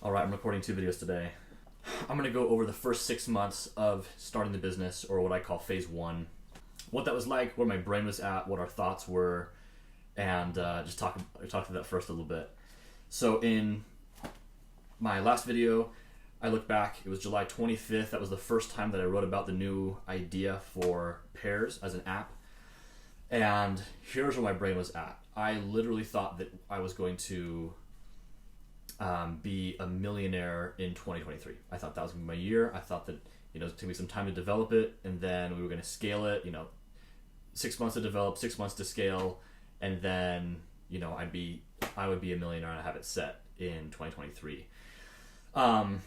All right, I'm recording 2 videos today. I'm going to go over the first 6 months of starting the business, or what I call phase one. What that was like, where my brain was at, what our thoughts were, and just talk through that first a little bit. So in my last video, I looked back, it was July 25th. That was the first time that I wrote about the new idea for Pairs as an app. And here's where my brain was at. I literally thought that I was going to be a millionaire in 2023. I thought that was going to be my year. I thought that it was going to take me some time to develop it, and then we were going to scale it. 6 months to develop, 6 months to scale, and then I would be a millionaire and I have it set in 2023. Not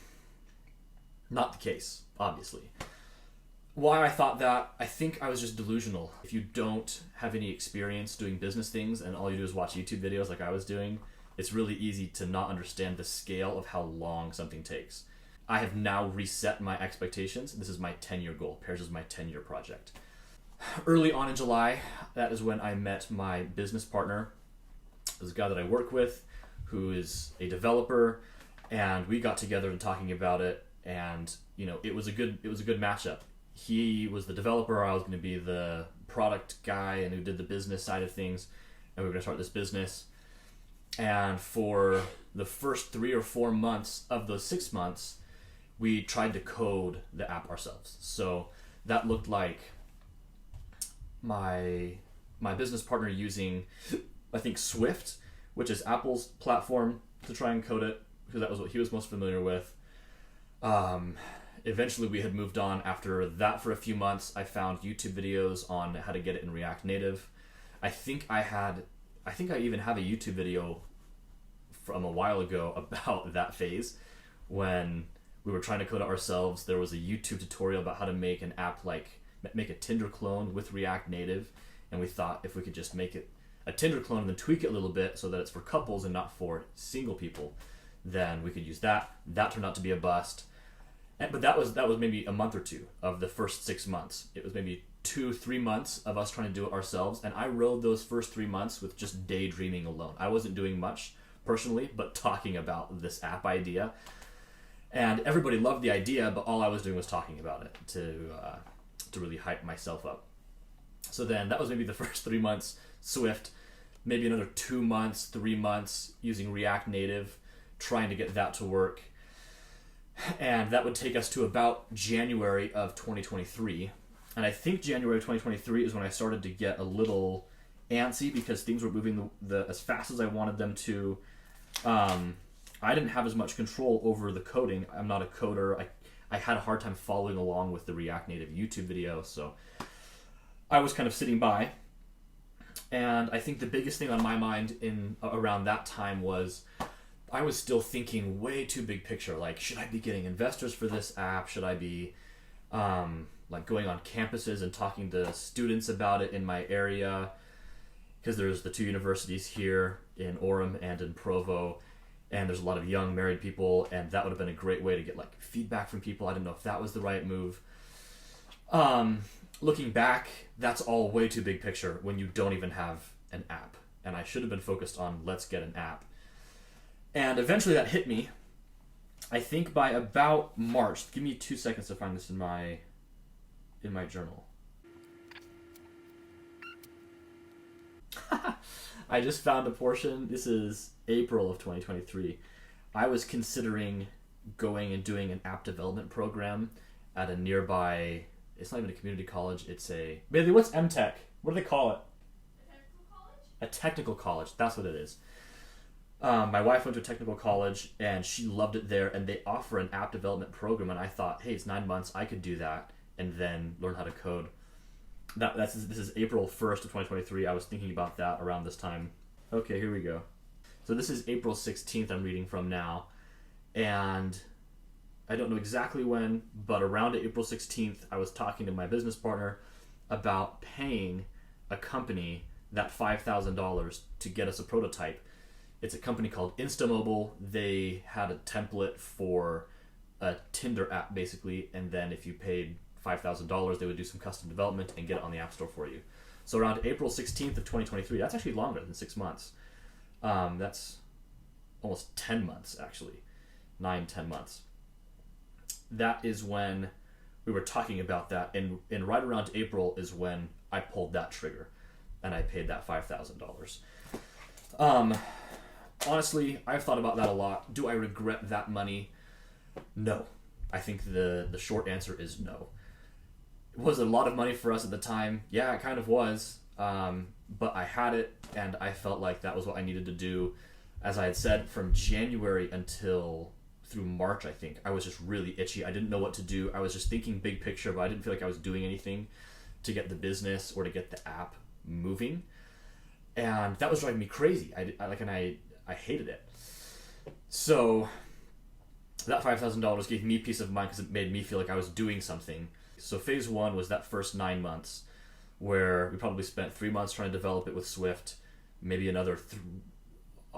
the case, obviously. Why I thought that, I think I was just delusional. If you don't have any experience doing business things and all you do is watch YouTube videos like I was doing, it's really easy to not understand the scale of how long something takes. I have now reset my expectations. This is my 10-year goal. Pairs is my 10-year project. Early on in July, that is when I met my business partner. This is a guy that I work with who is a developer, and we got together and talking about it, and it was a good matchup. He was the developer, I was going to be the product guy and who did the business side of things, and we were going to start this business. And for the first 3 or 4 months of those 6 months, we tried to code the app ourselves. So that looked like my business partner using, I think, Swift, which is Apple's platform, to try and code it, because that was what he was most familiar with. Eventually we had moved on. After that, for a few months, I found YouTube videos on how to get it in React Native. I think I even have a YouTube video from a while ago about that phase when we were trying to code it ourselves. There was a YouTube tutorial about how to make an app, like make a Tinder clone with React Native, and we thought if we could just make it a Tinder clone and then tweak it a little bit so that it's for couples and not for single people, then we could use that. That turned out to be a bust. But that was maybe a month or two of the first 6 months. It was maybe 2-3 months of us trying to do it ourselves, and I rode those first 3 months with just daydreaming alone. I wasn't doing much personally, but talking about this app idea. And everybody loved the idea, but all I was doing was talking about it to really hype myself up. So then that was maybe the first 3 months Swift, maybe another 2 months, 3 months using React Native, trying to get that to work. And that would take us to about January of 2023. And I think January of 2023 is when I started to get a little antsy because things were moving as fast as I wanted them to. I didn't have as much control over the coding. I'm not a coder. I had a hard time following along with the React Native YouTube video, so I was kind of sitting by. And I think the biggest thing on my mind around that time was I was still thinking way too big picture. Like, should I be getting investors for this app? Should I be going on campuses and talking to students about it in my area? Because there's the 2 universities here in Orem and in Provo, and there's a lot of young married people, and that would have been a great way to get feedback from people. I didn't know if that was the right move. Looking back, that's all way too big picture when you don't even have an app. And I should have been focused on let's get an app. And eventually that hit me. I think by about March. Give me 2 seconds to find this in my journal. I just found a portion. This is April of 2023. I was considering going and doing an app development program at a nearby, it's not even a community college, it's a, Bailey, what's MTech? What do they call it? A technical college? A technical college, that's what it is. My wife went to a technical college and she loved it there, and they offer an app development program, and I thought, hey, it's 9 months, I could do that and then learn how to code. This is April 1st of 2023. I was thinking about that around this time. Okay, here we go. So this is April 16th I'm reading from now, and I don't know exactly when, but around April 16th I was talking to my business partner about paying a company that $5,000 to get us a prototype. It's a company called Instamobile. They had a template for a Tinder app, basically, and then if you paid $5,000, they would do some custom development and get it on the App Store for you. So around April 16th of 2023, that's actually longer than 6 months. That's almost 10 months, actually. 9-10 months. That is when we were talking about that, and right around April is when I pulled that trigger and I paid that $5,000. Honestly, I've thought about that a lot. Do I regret that money? No. I think the short answer is no. Was it a lot of money for us at the time? Yeah, it kind of was. But I had it, and I felt like that was what I needed to do. As I had said, from January until through March, I think, I was just really itchy. I didn't know what to do. I was just thinking big picture, but I didn't feel like I was doing anything to get the business or to get the app moving. And that was driving me crazy. I hated it. So that $5,000 gave me peace of mind because it made me feel like I was doing something. So phase 1 was that first 9 months where we probably spent 3 months trying to develop it with Swift, maybe another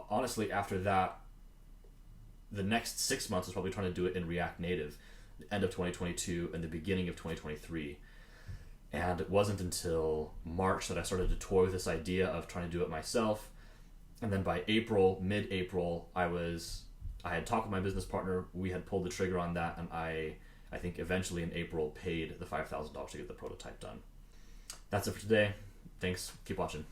honestly, after that, the next 6 months was probably trying to do it in React Native, the end of 2022 and the beginning of 2023. And it wasn't until March that I started to toy with this idea of trying to do it myself. And then by April, mid-April, I had talked with my business partner. We had pulled the trigger on that, and I think eventually in April paid the $5,000 to get the prototype done. That's it for today. Thanks. Keep watching.